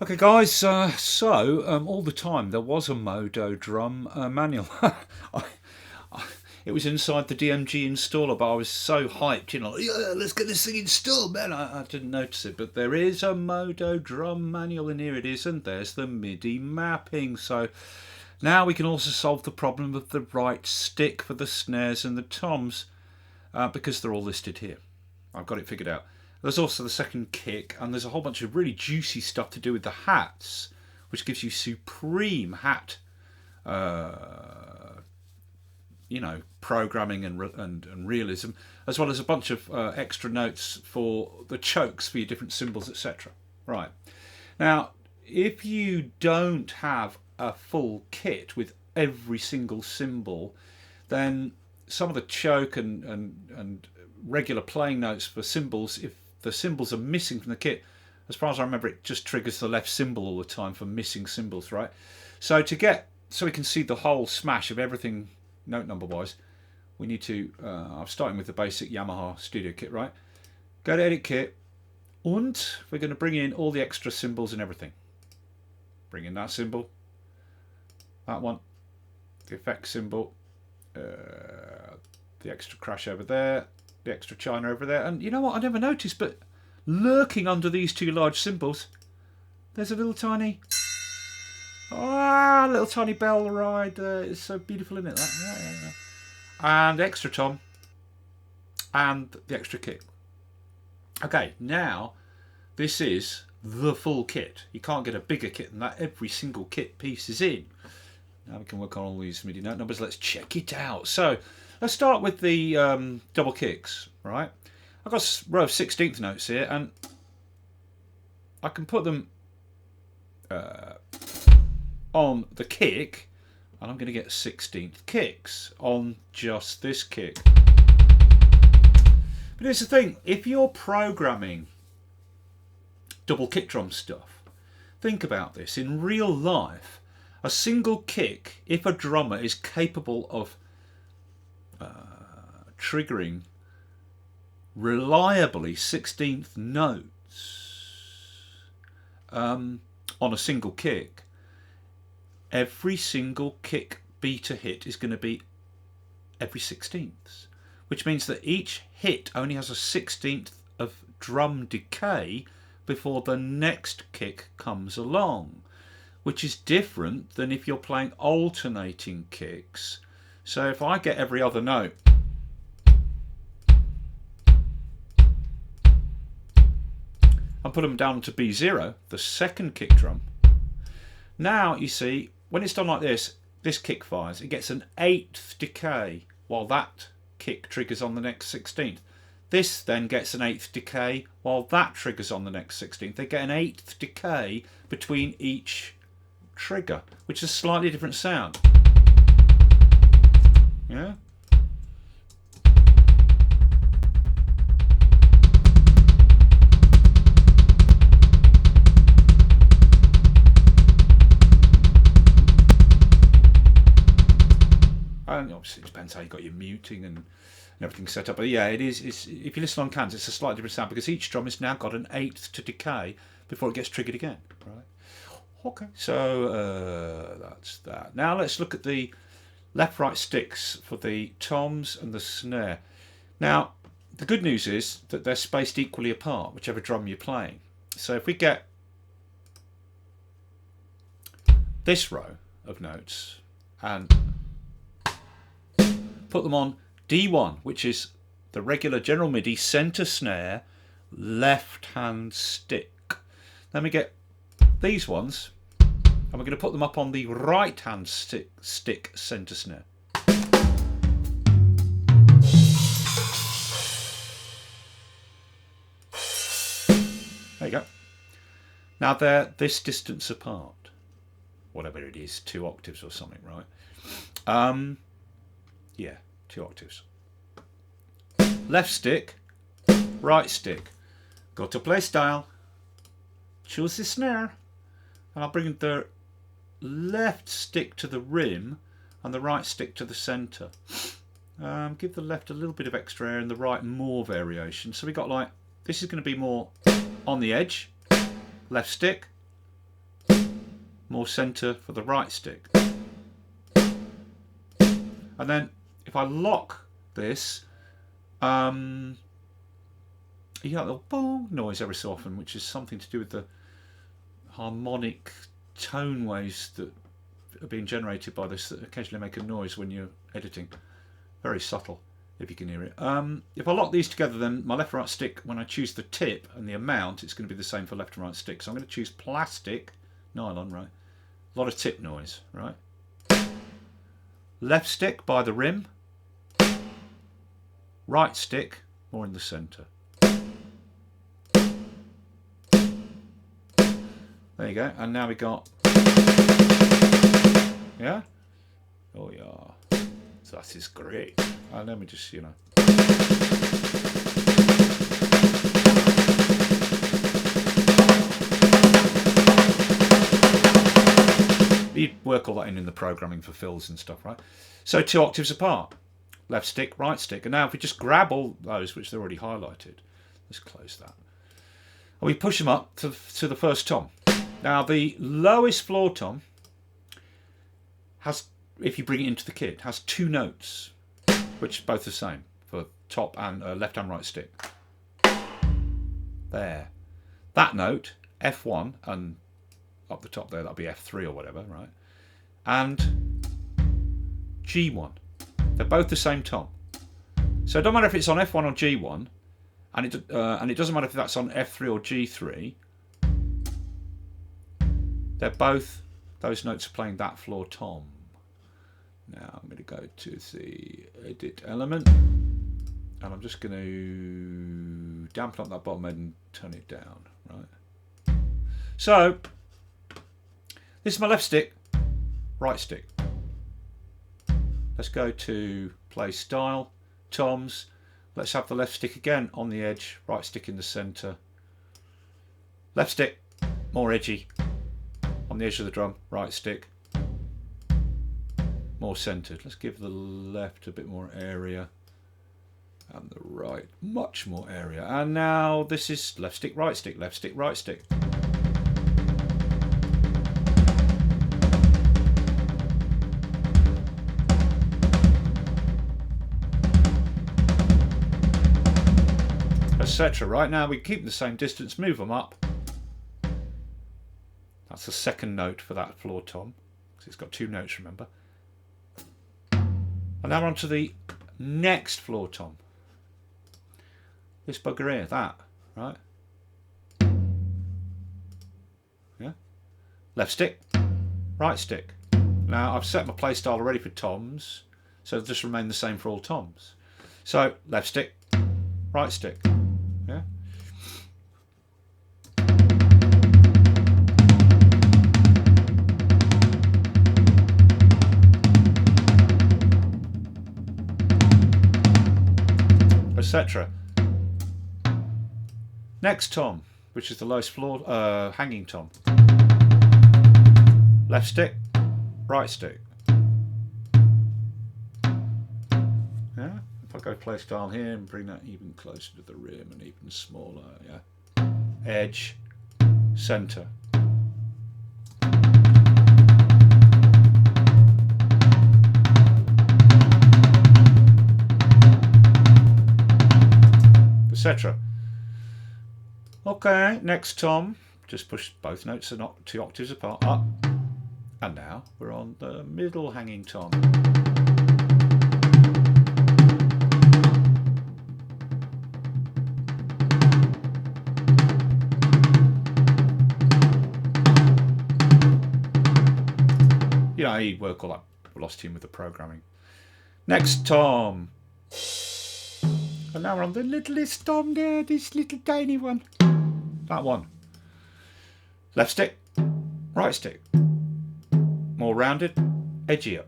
Okay, guys. All the time there was a Modo drum manual. I, it was inside the DMG installer, but I was so hyped, yeah, let's get this thing installed, man. I didn't notice it, but there is a Modo drum manual, and here it is, and there's the MIDI mapping. So now we can also solve the problem of the right stick for the snares and the toms, because they're all listed here. I've got it figured out. There's also the second kick, and there's a whole bunch of really juicy stuff to do with the hats, which gives you supreme hat, programming and realism, as well as a bunch of extra notes for the chokes for your different cymbals, etc. Right. Now, if you don't have a full kit with every single cymbal, then some of the choke and regular playing notes for cymbals, if the cymbals are missing from the kit, as far as I remember, it just triggers the left cymbal all the time for missing cymbals, right? So we can see the whole smash of everything note number wise, we need to, I'm starting with the basic Yamaha studio kit, right? Go to edit kit, and we're going to bring in all the extra cymbals and everything. Bring in that cymbal, that one, the effect cymbal, the extra crash over there, the extra china over there, and you know what, I never noticed, but lurking under these two large cymbals, there's a little tiny bell ride. It's so beautiful, isn't it? Yeah. And extra tom and the extra kick. Okay, now this is the full kit. You can't get a bigger kit than that. Every single kit piece is in. Now we can work on all these MIDI note numbers. Let's check it out. So let's start with the double kicks, right? I've got a row of 16th notes here, and I can put them on the kick, and I'm going to get 16th kicks on just this kick. But here's the thing, if you're programming double kick drum stuff, think about this. In real life, a single kick, if a drummer is capable of triggering reliably 16th notes on a single kick, every single kick beater hit is going to be every 16th, which means that each hit only has a 16th of drum decay before the next kick comes along, which is different than if you're playing alternating kicks. So if I get every other note, and put them down to B0, the second kick drum, now you see, when it's done like this, this kick fires, it gets an 8th decay while that kick triggers on the next 16th. This then gets an 8th decay while that triggers on the next 16th. They get an 8th decay between each trigger, which is a slightly different sound. Yeah? And obviously it depends how you got your muting and everything set up. But yeah, it is. If you listen on cans, it's a slightly different sound because each drum has now got an 8th to decay before it gets triggered again. Right. Okay. So that's that. Now let's look at the left-right sticks for the toms and the snare. Now the good news is that they're spaced equally apart, whichever drum you're playing. So if we get this row of notes and put them on D1, which is the regular general MIDI center snare left hand stick. Then we get these ones, and we're going to put them up on the right hand stick center snare. There you go. Now they're this distance apart, whatever it is, 2 octaves or something, right? Yeah, 2 octaves. Left stick, right stick. Go to play style, choose the snare, and I'll bring the left stick to the rim and the right stick to the center. Give the left a little bit of extra air and the right more variation. So we got like, this is going to be more on the edge, left stick, more centre for the right stick. And then if I lock this, you get a little bong noise every so often, which is something to do with the harmonic tone waves that are being generated by this that occasionally make a noise when you're editing. Very subtle, if you can hear it. If I lock these together, then my left and right stick, when I choose the tip and the amount, it's going to be the same for left and right stick. So I'm going to choose plastic, nylon, right? A lot of tip noise, right? Left stick by the rim. Right stick more in the centre. There you go. And now we got, yeah? Oh yeah. So that is great. And let me just, you know. You'd work all that in the programming for fills and stuff, right? So 2 octaves apart. Left stick, right stick. And now if we just grab all those, which they're already highlighted, let's close that. And we push them up to the first tom. Now the lowest floor tom has, if you bring it into the kit, has 2 notes, which are both the same for top and left and right stick. There. That note, F1, and up the top there, that'll be F3 or whatever, right? And G1. They're both the same tom. So it doesn't matter if it's on F1 or G1, and it doesn't matter if that's on F3 or G3. They're both, those notes are playing that floor tom. Now I'm going to go to the edit element, and I'm just going to dampen up that bottom end and turn it down, right? So this is my left stick, right stick. Let's go to play style, toms. Let's have the left stick again on the edge, right stick in the centre. Left stick, more edgy, on the edge of the drum, right stick, more centred. Let's give the left a bit more area, and the right much more area. And now this is left stick, right stick, left stick, right stick. Etc. Right now we keep the same distance, move them up. That's the second note for that floor tom, because it's got 2 notes, remember. And now we're on to the next floor tom. This bugger here, that, right? Yeah. Left stick, right stick. Now I've set my play style already for toms, so it'll just remain the same for all toms. So left stick, right stick. Yeah. Etc. Next tom, which is the lowest floor, hanging tom. Left stick, right stick. Yeah. If I go play style here and bring that even closer to the rim and even smaller, yeah. Edge, centre. Etc. Okay, next tom. Just push both notes are not 2 octaves apart, up. And now we're on the middle hanging tom. You know, you work all that velocity in with the programming. Next tom. And now we're on the littlest tom there, this little tiny one. That one. Left stick, right stick. More rounded, edgier.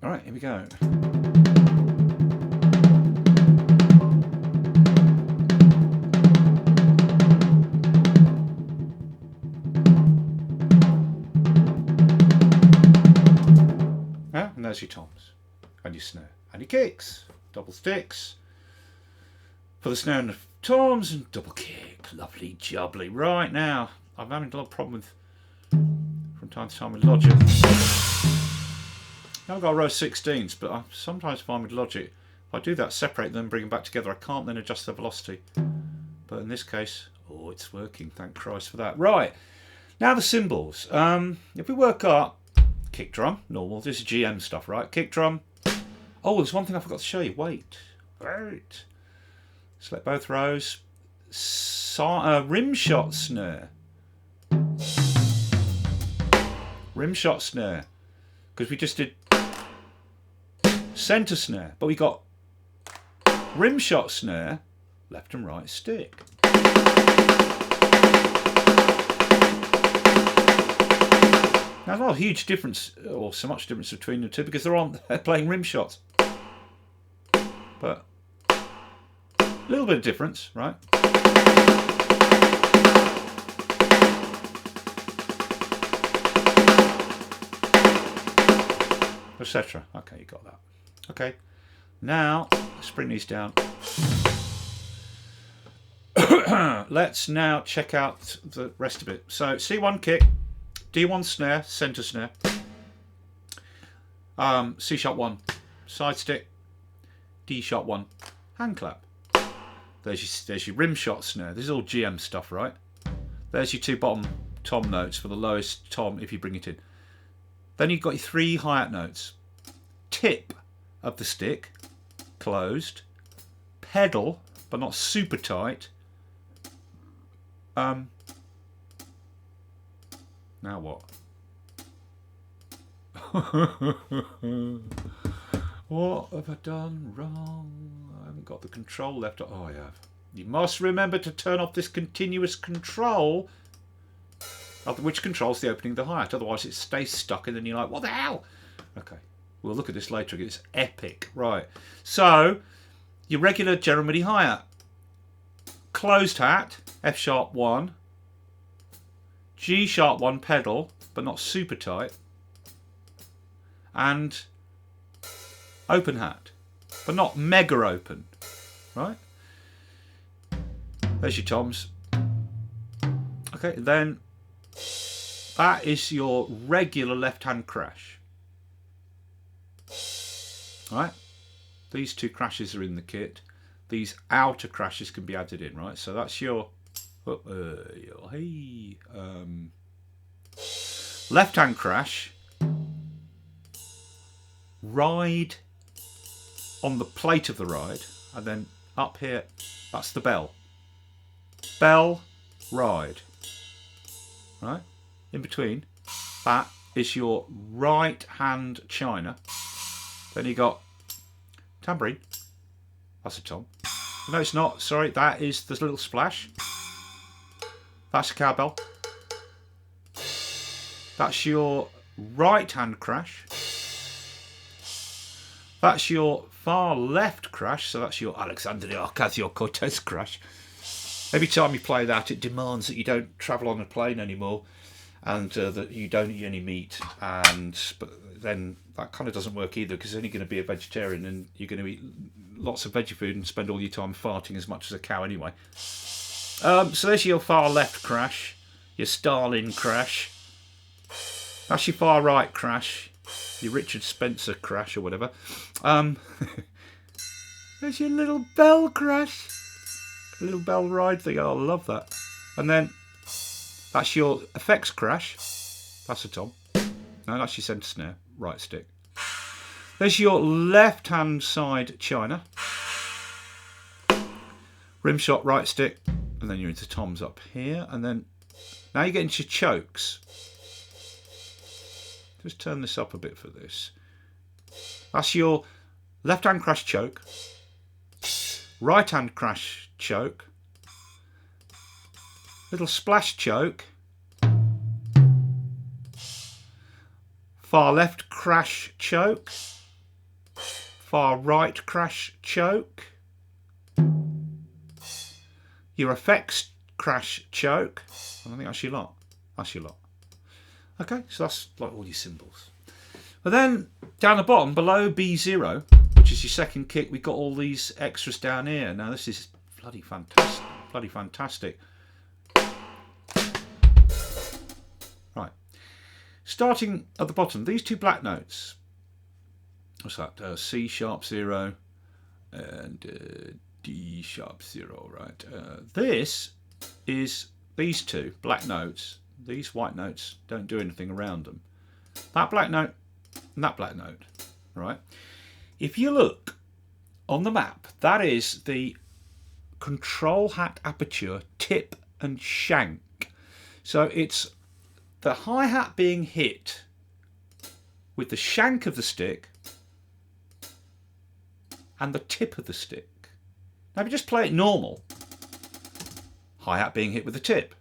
Alright, here we go. Yeah, and there's your toms. And your snare. And your kicks. Double sticks. For the snare and the toms and double kick. Lovely jubbly. Right now, I'm having a lot of problem with, from time to time, with Logic. Now I've got a row of 16s, but I sometimes find with Logic, if I do that, separate them, bring them back together, I can't then adjust the velocity. But in this case, oh, it's working. Thank Christ for that. Right, now the cymbals. If we work up, kick drum, normal. This is GM stuff, right? Kick drum. Oh, there's one thing I forgot to show you. Wait. Select both rows. Rim shot snare. Rim shot snare. Because we just did centre snare, but we got rim shot snare, left and right stick. Now, there's not a huge difference, or so much difference between the two, because they're playing rim shots. But a little bit of difference, right? Etc. Okay, you got that. Okay, now let's bring these down. Let's now check out the rest of it. So C1 kick, D1 snare, centre snare, C sharp 1 side stick, D sharp 1 hand clap. There's your rim shot snare. This is all GM stuff, right? There's your two bottom tom notes for the lowest tom if you bring it in. Then you've got your three hi-hat notes. Tip of the stick, closed. Pedal, but not super tight. Now what? What have I done wrong? I haven't got the control left. Oh, I have. You must remember to turn off this continuous control, which controls the opening of the hi-hat. Otherwise it stays stuck and then you're like, what the hell? Okay, we'll look at this later. It's epic. Right, so your regular general MIDI hi-hat. Closed hat, F sharp 1. G sharp 1 pedal, but not super tight. And open hat, but not mega open. Right? There's your toms. Okay, then that is your regular left-hand crash. Right? These two crashes are in the kit. These outer crashes can be added in, right? So that's your left-hand crash. Ride on the plate of the ride, and then up here, that's the bell. Bell, ride. Right? In between, that is your right-hand china. Then you got tambourine. That's a tom. No, it's not. Sorry, that is the little splash. That's a cowbell. That's your right-hand crash. That's your far left crash. So that's your Alexandria Ocasio-Cortez crash. Every time you play that, it demands that you don't travel on a plane anymore, and that you don't eat any meat. But then that kind of doesn't work either, because you're only going to be a vegetarian and you're going to eat lots of veggie food and spend all your time farting as much as a cow anyway. So there's your far left crash, your Stalin crash. That's your far right crash, your Richard Spencer crash or whatever. There's your little bell crash, little bell ride thing. Oh, I love that. And then that's your effects crash. That's a tom. No, that's your centre snare, right stick. There's your left-hand side china. Rim shot, right stick. And then you're into toms up here. And then now you get into your chokes. Just turn this up a bit for this. That's your left-hand crash choke. Right-hand crash choke. Little splash choke. Far left crash choke. Far right crash choke. Your effects crash choke. I think that's your lot. That's your lot. Okay, so that's like all your cymbals. But then down the bottom, below B0, which is your second kick, we've got all these extras down here. Now this is bloody fantastic. Bloody fantastic. Right. Starting at the bottom, these two black notes. What's that? C sharp 0 and D sharp 0, right? This is these two black notes. These white notes don't do anything around them. That black note and that black note, right? If you look on the map, that is the control hat aperture, tip and shank. So it's the hi-hat being hit with the shank of the stick and the tip of the stick. Now if you just play it normal, hi-hat being hit with the tip,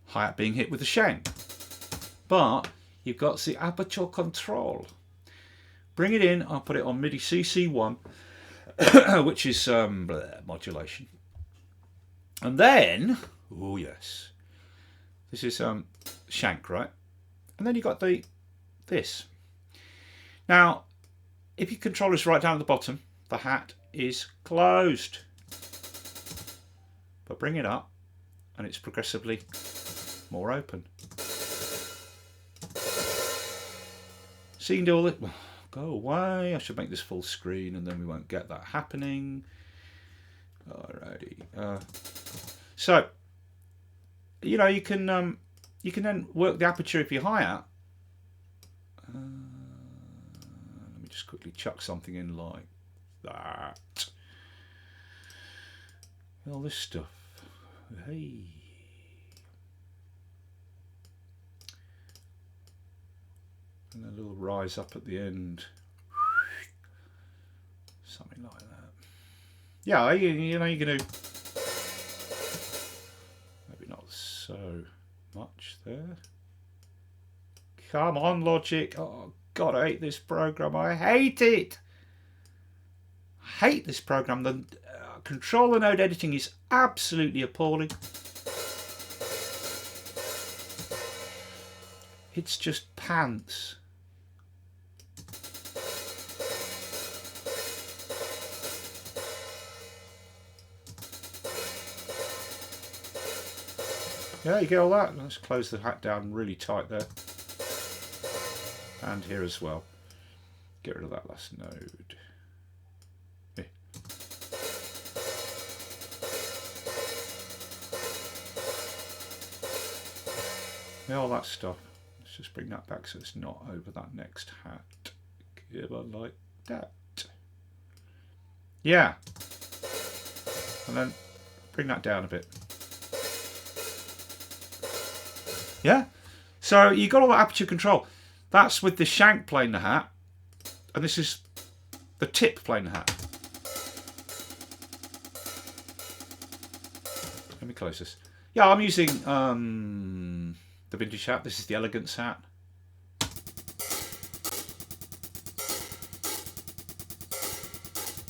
hi-hat being hit with the shank. But you've got the aperture control. Bring it in, I'll put it on MIDI CC1, which is modulation. And then, oh yes, this is shank, right? And then you've got this. Now, if your controller is right down at the bottom, the hat is closed. But bring it up, and it's progressively more open. So you can do all it. Go away. I should make this full screen, and then we won't get that happening. Alrighty. So you know you can then work the aperture of your hi-hat. Let me just quickly chuck something in like that. All this stuff. Hey. And a little rise up at the end. Something like that. Yeah, you know, you can do maybe not so much there. Come on, Logic. Oh, God, I hate this program. I hate it. I hate this program. The controller node editing is absolutely appalling. It's just pants. Yeah, you get all that. Let's close the hat down really tight there. And here as well. Get rid of that last node. Yeah. Yeah, all that stuff. Let's just bring that back so it's not over that next hat. Give it like that. Yeah. And then bring that down a bit. Yeah, so you got all that aperture control. That's with the shank playing the hat, and this is the tip playing the hat. Let me close this. Yeah, I'm using the vintage hat. This is the elegance hat.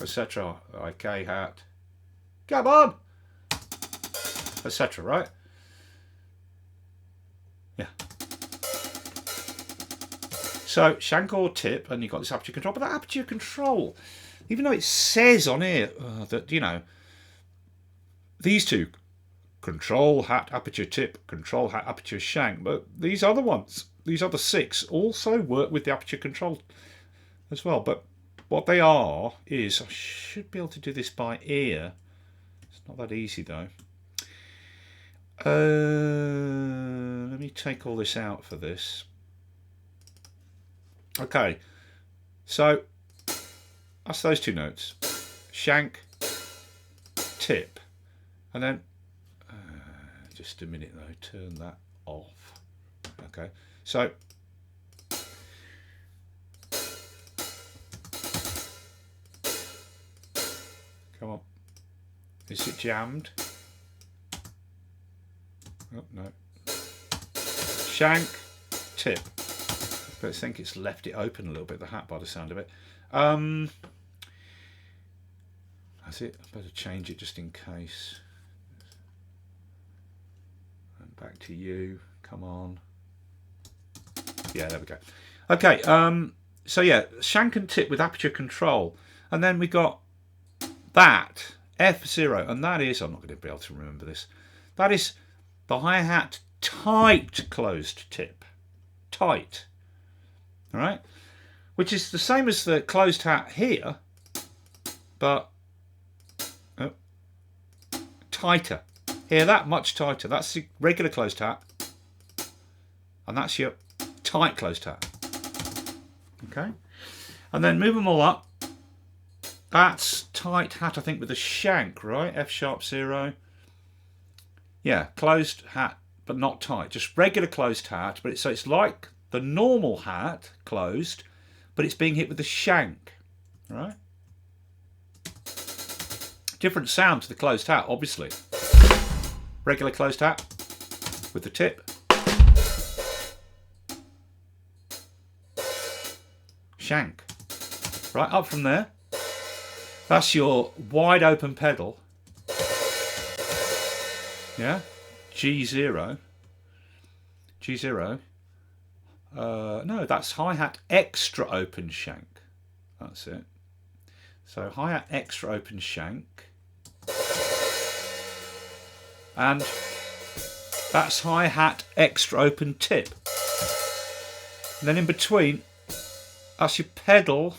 Etc. IK hat. Come on! Etc. Right? Yeah. So shank or tip, and you've got this aperture control. But that aperture control, even though it says on here that, you know, these two, control hat aperture tip, control hat aperture shank, but these other ones, these other 6, also work with the aperture control as well. But what they are is, I should be able to do this by ear. It's not that easy though. Let me take all this out for this. Okay, so that's those two notes, shank, tip, and then just a minute though, turn that off. Okay, so come on, is it jammed? Oh, no. Shank, tip. But I think it's left it open a little bit, the hat, by the sound of it. That's it. I better change it just in case. And back to you. Come on. Yeah, there we go. Okay. So yeah, shank and tip with aperture control, and then we got that F0, and that is, I'm not going to be able to remember this. That is the hi-hat tight closed tip. Tight. All right? Which is the same as the closed hat here, but tighter. Here, that much tighter. That's the regular closed hat, and that's your tight closed hat. Okay? And then move them all up. That's tight hat, I think, with a shank, right? F sharp 0. Yeah, closed hat, but not tight. Just regular closed hat, but so it's like the normal hat closed, but it's being hit with the shank, right? Different sound to the closed hat, obviously. Regular closed hat with the tip. Shank. Right, up from there. That's your wide open pedal. Yeah? G0. G0. No, that's hi-hat extra open shank. That's it. So hi-hat extra open shank. And that's hi-hat extra open tip. And then in between, that's your pedal.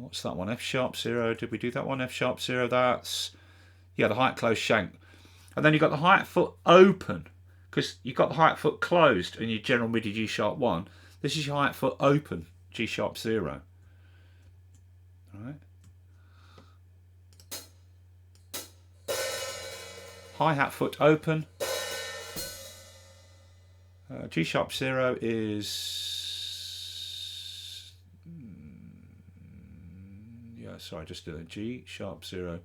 What's that one? F sharp 0. Did we do that one? F sharp 0. That's, yeah, the hi-hat closed shank. And then you've got the hi-hat foot open, because you've got the hi-hat foot closed in your general MIDI G sharp 1. This is your hi-hat foot open, G sharp 0. All right. Hi-hat foot open. G sharp 0 is... yeah, sorry, just do it. G sharp 0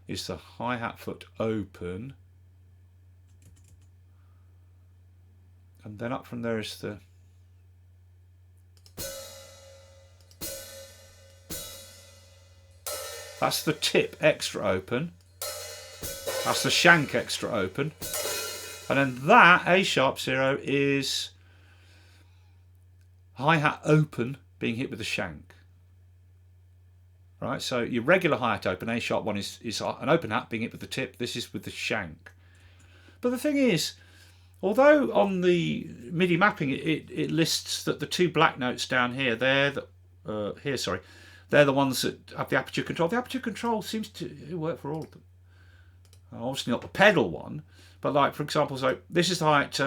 is the hi-hat foot open. And then up from there is the... that's the tip extra open. That's the shank extra open. And then that, A sharp 0, is hi-hat open being hit with the shank. Right, so your regular hi-hat open, A sharp 1 is an open hat being hit with the tip. This is with the shank. But the thing is, although on the MIDI mapping it lists that the two black notes down here, they're the ones that have the aperture control. The aperture control seems to work for all of them. Obviously not the pedal one, but like, for example, so this is the hi-hat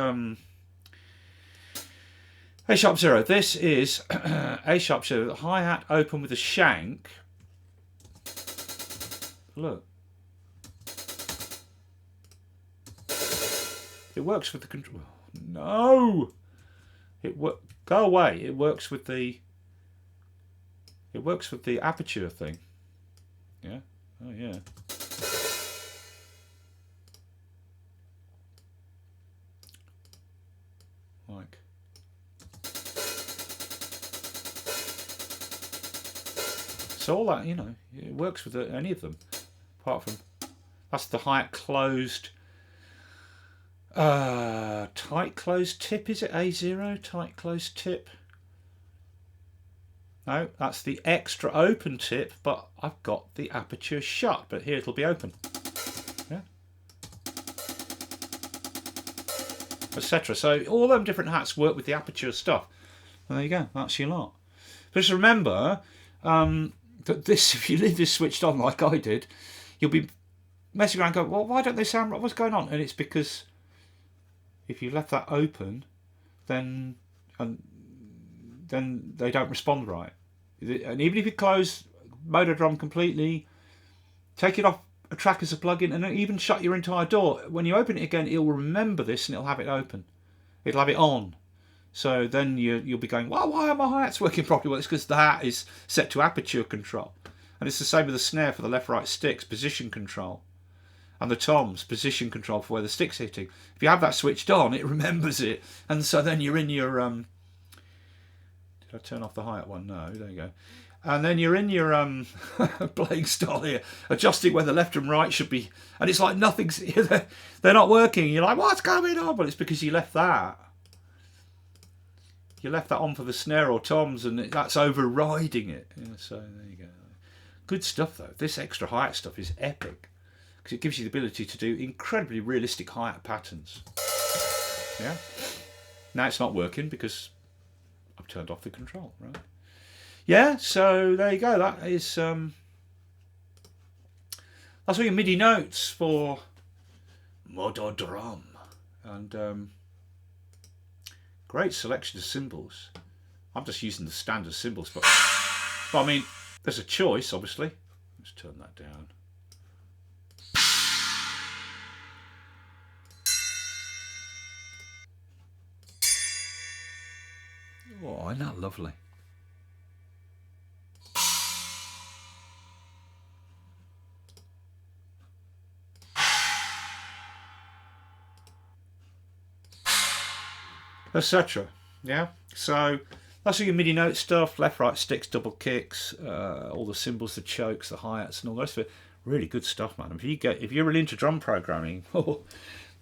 A sharp 0. This is A sharp 0, the hi-hat open with a shank. Look. It works with the control. No! Go away. It works with the aperture thing. Yeah? Oh yeah. Like. So all that, you know, it works with any of them. Apart from, that's the hi-hat closed, tight closed tip, is it A0? Tight closed tip. No, that's the extra open tip, but I've got the aperture shut, but here it'll be open. Yeah. Etc. So all them different hats work with the aperture stuff. And there you go, that's your lot. But just remember that this, if you leave this switched on like I did, you'll be messing around going, well, why don't they sound right? What's going on? And it's because if you left that open, then they don't respond right. And even if you close motor drum completely, take it off a track as a plug-in, and even shut your entire door, when you open it again, it'll remember this and it'll have it open. It'll have it on. So then you'll be going, well, why are my hi-hats working properly? Well, it's because the hat is set to aperture control. And it's the same with the snare for the left-right sticks, position control. And the toms, position control for where the stick's hitting. If you have that switched on, it remembers it. And so then you're in your... did I turn off the hi-hat one? No, there you go. And then you're in your playing style here, adjusting where the left and right should be. And it's like nothing's... they're not working. You're like, what's going on? Well, it's because you left that. You left that on for the snare or toms, and that's overriding it. Yeah, so there you go. Good stuff though. This extra hi-hat stuff is epic, because it gives you the ability to do incredibly realistic hi-hat patterns. Yeah. Now it's not working because I've turned off the control, right? Yeah, so there you go. That is that's all your MIDI notes for Modo drum, and great selection of cymbals. I'm just using the standard cymbals, but I mean, there's a choice, obviously. Let's turn that down. Oh, isn't that lovely? Etc. Yeah, so that's all your MIDI note stuff, left, right sticks, double kicks, all the cymbals, the chokes, the hi-hats and all the rest of it. Really good stuff, man. If you're really into drum programming, oh,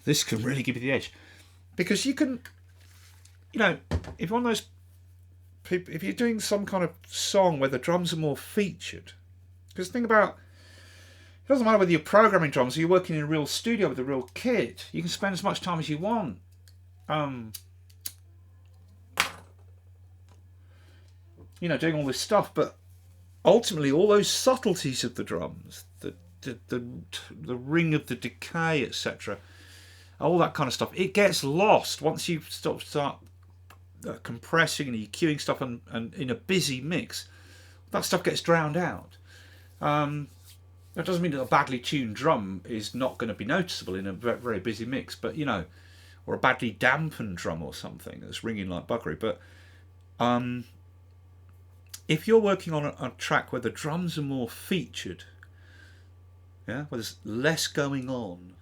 this can really give you the edge. Because you can, you know, if you're one of those people, if you're doing some kind of song where the drums are more featured, because the thing about, it doesn't matter whether you're programming drums or you're working in a real studio with a real kit, you can spend as much time as you want you know, doing all this stuff, but ultimately all those subtleties of the drums, the ring of the decay, etc., all that kind of stuff, it gets lost once you start compressing and EQing stuff, and in a busy mix, that stuff gets drowned out. That doesn't mean that a badly tuned drum is not going to be noticeable in a very busy mix, but you know, or a badly dampened drum or something that's ringing like buggery. But if you're working on a track where the drums are more featured, yeah, where there's less going on,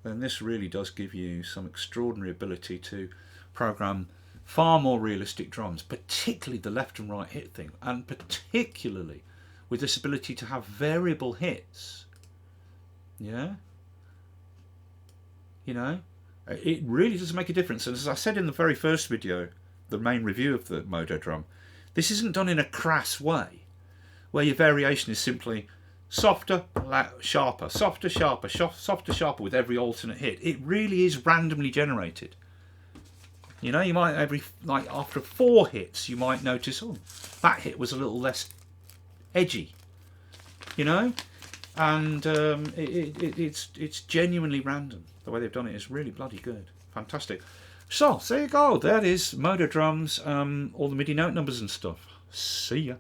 then this really does give you some extraordinary ability to program far more realistic drums, particularly the left and right hit thing, and particularly with this ability to have variable hits. Yeah, you know, it really does make a difference. And as I said in the very first video, the main review of the Modo drum, this isn't done in a crass way, where your variation is simply softer, sharper, softer, sharper, softer, sharper with every alternate hit. It really is randomly generated. You know, you might like after 4 hits, you might notice, oh, that hit was a little less edgy. You know, and it's genuinely random. The way they've done it is really bloody good, fantastic. So there you go. That is Modo drums, all the MIDI note numbers and stuff. See ya.